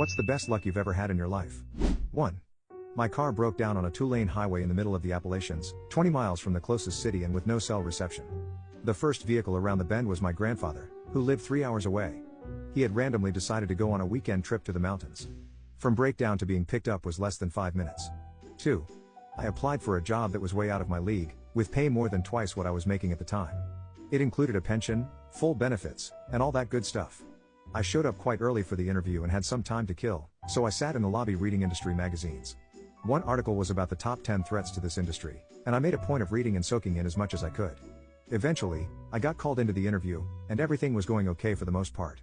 What's the best luck you've ever had in your life? 1. My car broke down on a 2-lane highway in the middle of the Appalachians, 20 miles from the closest city and with no cell reception. The first vehicle around the bend was my grandfather, who lived 3 hours away. He had randomly decided to go on a weekend trip to the mountains. From breakdown to being picked up was less than 5 minutes. 2. I applied for a job that was way out of my league, with pay more than twice what I was making at the time. It included a pension, full benefits, and all that good stuff. I showed up quite early for the interview and had some time to kill, so I sat in the lobby reading industry magazines. One article was about the top 10 threats to this industry, and I made a point of reading and soaking in as much as I could. Eventually, I got called into the interview, and everything was going okay for the most part.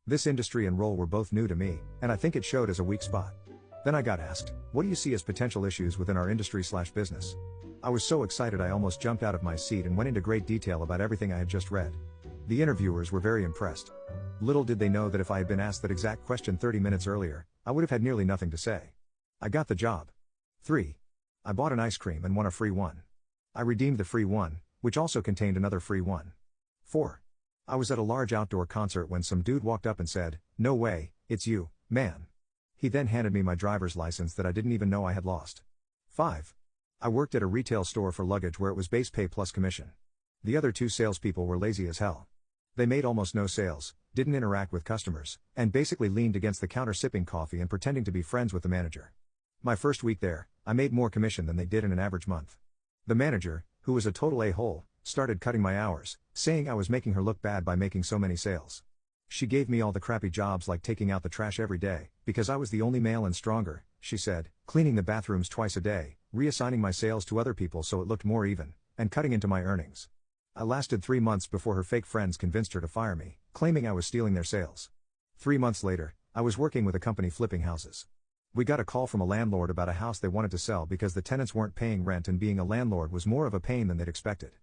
This industry and role were both new to me, and I think it showed as a weak spot. Then I got asked, what do you see as potential issues within our industry/business? I was so excited I almost jumped out of my seat and went into great detail about everything I had just read. The interviewers were very impressed. Little did they know that if I had been asked that exact question 30 minutes earlier, I would have had nearly nothing to say. I got the job. 3. I bought an ice cream and won a free one. I redeemed the free one, which also contained another free one. 4. I was at a large outdoor concert when some dude walked up and said, "No way, it's you, man." He then handed me my driver's license that I didn't even know I had lost. 5. I worked at a retail store for luggage where it was base pay plus commission. The other 2 salespeople were lazy as hell. They made almost no sales, didn't interact with customers, and basically leaned against the counter sipping coffee and pretending to be friends with the manager. My first week there, I made more commission than they did in an average month. The manager, who was a total a-hole, started cutting my hours, saying I was making her look bad by making so many sales. She gave me all the crappy jobs like taking out the trash every day, because I was the only male and stronger, she said, cleaning the bathrooms twice a day, reassigning my sales to other people so it looked more even, and cutting into my earnings. I lasted 3 months before her fake friends convinced her to fire me, claiming I was stealing their sales. 3 months later, I was working with a company flipping houses. We got a call from a landlord about a house they wanted to sell because the tenants weren't paying rent and being a landlord was more of a pain than they'd expected.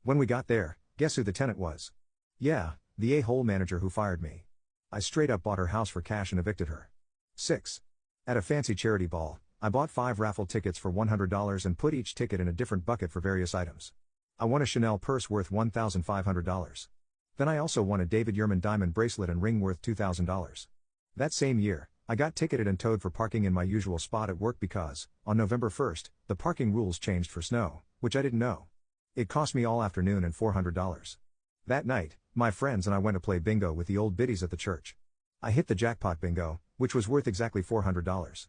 When we got there, guess who the tenant was? Yeah, the a-hole manager who fired me. I straight up bought her house for cash and evicted her. 6. At a fancy charity ball, I bought 5 raffle tickets for $100 and put each ticket in a different bucket for various items. I won a Chanel purse worth $1,500. Then I also won a David Yurman diamond bracelet and ring worth $2,000. That same year, I got ticketed and towed for parking in my usual spot at work because, on November 1st, the parking rules changed for snow, which I didn't know. It cost me all afternoon and $400. That night, my friends and I went to play bingo with the old biddies at the church. I hit the jackpot bingo, which was worth exactly $400.